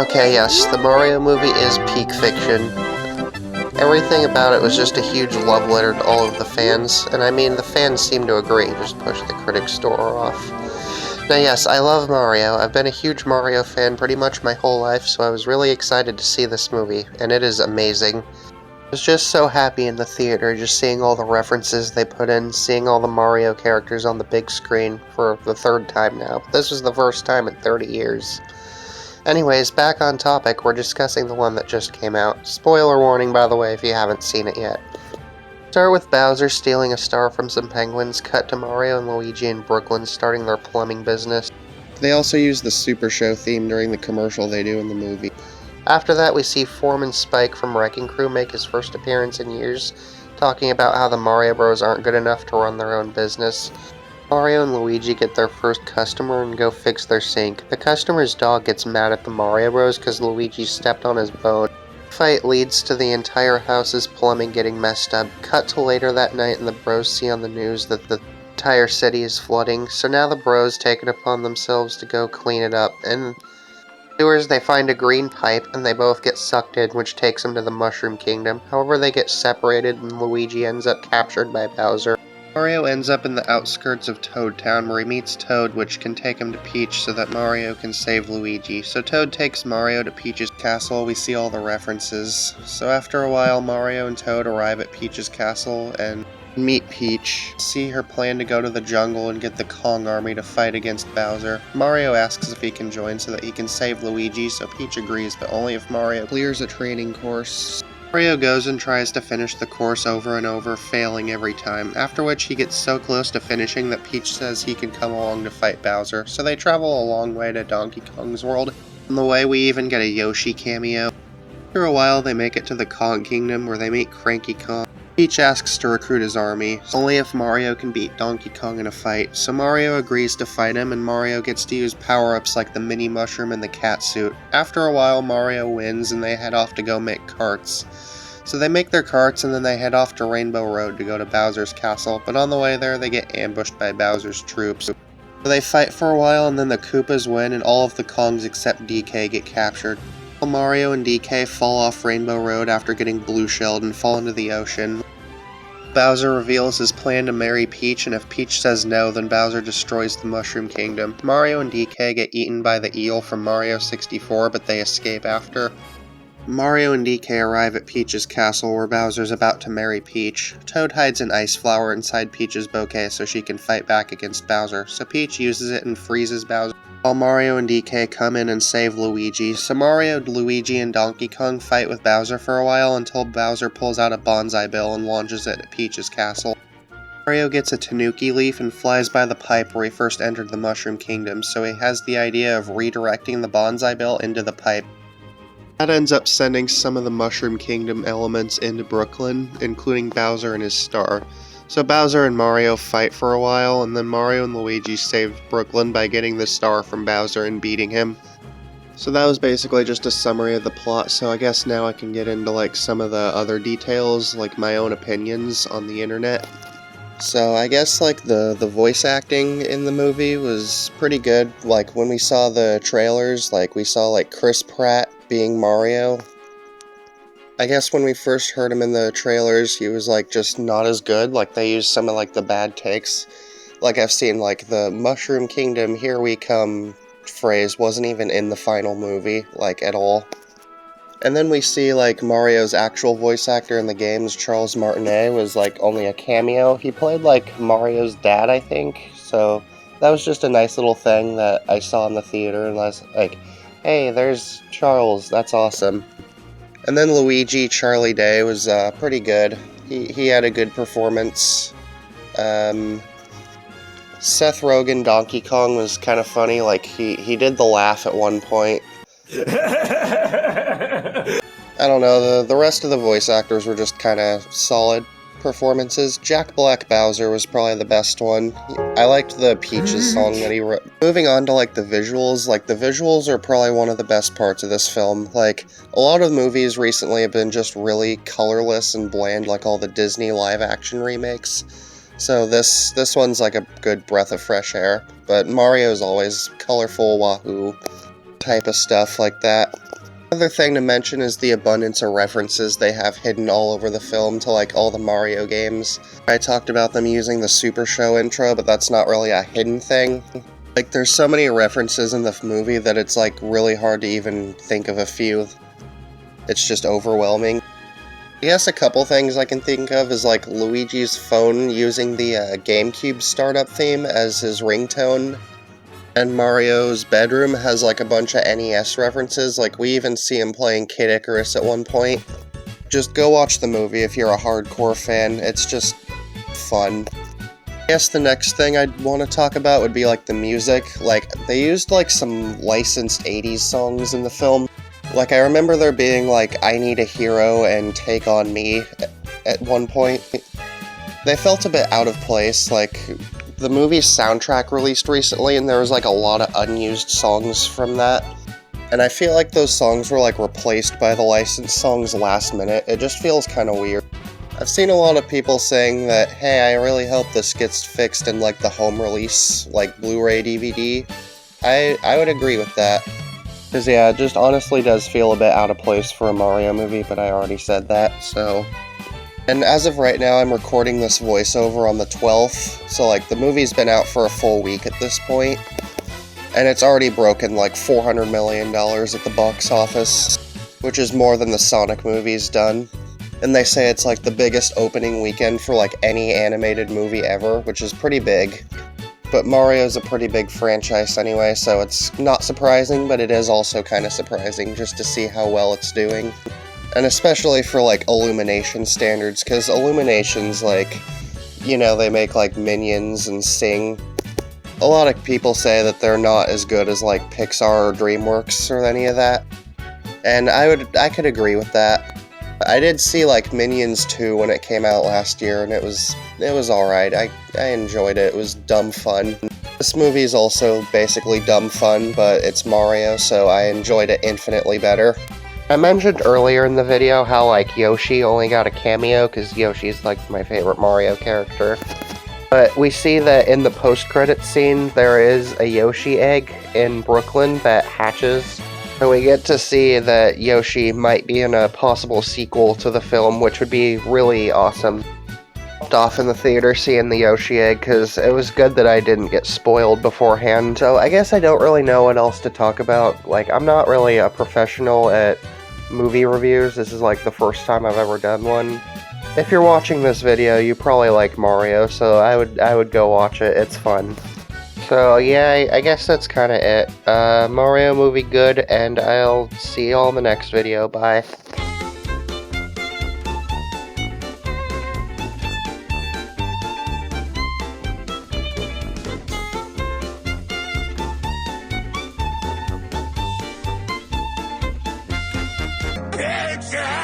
Okay, yes, the Mario movie is peak fiction. Everything about it was just a huge love letter to all of the fans, and I mean, the fans seem to agree, just push the critics' door off. Now yes, I love Mario. I've been a huge Mario fan pretty much my whole life, so I was really excited to see this movie, and it is amazing. I was just so happy in the theater, just seeing all the references they put in, seeing all the Mario characters on the big screen for the third time now. This was the first time in 30 years. Anyways, back on topic, we're discussing the one that just came out. Spoiler warning, by the way, if you haven't seen it yet. Start with Bowser stealing a star from some penguins, cut to Mario and Luigi in Brooklyn starting their plumbing business. They also use the Super Show theme during the commercial they do in the movie. After that, we see Foreman Spike from Wrecking Crew make his first appearance in years, talking about how the Mario Bros aren't good enough to run their own business. Mario and Luigi get their first customer and go fix their sink. The customer's dog gets mad at the Mario Bros because Luigi stepped on his bone. The fight leads to the entire house's plumbing getting messed up. Cut to later that night and the Bros see on the news that the entire city is flooding, so now the Bros take it upon themselves to go clean it up. And sewers, they find a green pipe and they both get sucked in, which takes them to the Mushroom Kingdom. However, they get separated and Luigi ends up captured by Bowser. Mario ends up in the outskirts of Toad Town where he meets Toad, which can take him to Peach so that Mario can save Luigi. So Toad takes Mario to Peach's castle. We see all the references. So after a while, Mario and Toad arrive at Peach's castle and meet Peach, see her plan to go to the jungle and get the Kong army to fight against Bowser. Mario asks if he can join so that he can save Luigi, so Peach agrees, but only if Mario clears a training course. Mario goes and tries to finish the course over and over, failing every time, after which he gets so close to finishing that Peach says he can come along to fight Bowser, so they travel a long way to Donkey Kong's world. On the way, we even get a Yoshi cameo. After a while, they make it to the Kong Kingdom, where they meet Cranky Kong. Peach asks to recruit his army, only if Mario can beat Donkey Kong in a fight, so Mario agrees to fight him, and Mario gets to use power-ups like the mini mushroom and the cat suit. After a while, Mario wins, and they head off to go make carts. So they make their carts, and then they head off to Rainbow Road to go to Bowser's castle, but on the way there, they get ambushed by Bowser's troops. So they fight for a while, and then the Koopas win, and all of the Kongs except DK get captured. Mario and DK fall off Rainbow Road after getting blue-shelled and fall into the ocean. Bowser reveals his plan to marry Peach, and if Peach says no, then Bowser destroys the Mushroom Kingdom. Mario and DK get eaten by the eel from Mario 64, but they escape after. Mario and DK arrive at Peach's castle where Bowser's about to marry Peach. Toad hides an ice flower inside Peach's bouquet so she can fight back against Bowser, so Peach uses it and freezes Bowser, while Mario and DK come in and save Luigi. So Mario, Luigi, and Donkey Kong fight with Bowser for a while until Bowser pulls out a bonsai bill and launches it at Peach's castle. Mario gets a tanuki leaf and flies by the pipe where he first entered the Mushroom Kingdom, so he has the idea of redirecting the bonsai bill into the pipe. That ends up sending some of the Mushroom Kingdom elements into Brooklyn, including Bowser and his star. So Bowser and Mario fight for a while, and then Mario and Luigi save Brooklyn by getting the star from Bowser and beating him. So that was basically just a summary of the plot, so I guess now I can get into like some of the other details, like my own opinions on the internet. So I guess like the voice acting in the movie was pretty good. Like when we saw the trailers, like we saw like Chris Pratt being Mario. I guess when we first heard him in the trailers, he was like just not as good. Like they used some of like the bad takes. Like I've seen like the Mushroom Kingdom, here we come phrase wasn't even in the final movie, like at all. And then we see like Mario's actual voice actor in the games, Charles Martinet, was like only a cameo. He played like Mario's dad, I think. So that was just a nice little thing that I saw in the theater, and I was like, hey, there's Charles, that's awesome. And then Luigi, Charlie Day, was pretty good. He had a good performance. Seth Rogen, Donkey Kong, was kind of funny. Like, he did the laugh at one point. I don't know, the rest of the voice actors were just kind of solid performances. Jack Black Bowser was probably the best one. I liked the Peaches song that he wrote. Moving on to like the visuals are probably one of the best parts of this film. Like, a lot of movies recently have been just really colorless and bland, like all the Disney live action remakes. So this one's like a good breath of fresh air. But Mario's always colorful Wahoo type of stuff like that. Another thing to mention is the abundance of references they have hidden all over the film to like all the Mario games. I talked about them using the Super Show intro, but that's not really a hidden thing. Like, there's so many references in the movie that it's like really hard to even think of a few. It's just overwhelming. I guess a couple things I can think of is like Luigi's phone using the GameCube startup theme as his ringtone. And Mario's bedroom has like a bunch of NES references, like we even see him playing Kid Icarus at one point. Just go watch the movie if you're a hardcore fan, it's just fun. I guess the next thing I'd want to talk about would be like the music. Like, they used like some licensed 80s songs in the film. Like, I remember there being like I Need a Hero and Take On Me at one point. They felt a bit out of place, like the movie's soundtrack released recently, and there was like a lot of unused songs from that. And I feel like those songs were like replaced by the licensed songs last minute. It just feels kind of weird. I've seen a lot of people saying that, hey, I really hope this gets fixed in like the home release, like Blu-ray DVD. I would agree with that. Because yeah, it just honestly does feel a bit out of place for a Mario movie, but I already said that, so... And as of right now, I'm recording this voiceover on the 12th, so like the movie's been out for a full week at this point, and it's already broken like $400 million at the box office, which is more than the Sonic movie's done. And they say it's like the biggest opening weekend for like any animated movie ever, which is pretty big. But Mario's a pretty big franchise anyway, so it's not surprising, but it is also kind of surprising just to see how well it's doing. And especially for, like, Illumination standards, because Illumination's, like, you know, they make, like, Minions and Sing. A lot of people say that they're not as good as, like, Pixar or DreamWorks or any of that. And I could agree with that. I did see, like, Minions 2 when it came out last year, and it was alright. I enjoyed it. It was dumb fun. This movie is also basically dumb fun, but it's Mario, so I enjoyed it infinitely better. I mentioned earlier in the video how, like, Yoshi only got a cameo, because Yoshi's, like, my favorite Mario character. But we see that in the post-credits scene, there is a Yoshi egg in Brooklyn that hatches. And we get to see that Yoshi might be in a possible sequel to the film, which would be really awesome. Off in the theater seeing the Yoshi egg, because it was good that I didn't get spoiled beforehand. So I guess I don't really know what else to talk about. Like, I'm not really a professional at movie reviews. This is like the first time I've ever done one. If you're watching this video, you probably like Mario, so I would go watch it. It's fun. So yeah, I guess that's kind of it. Mario movie good, and I'll see you all in the next video. Bye. Pizza!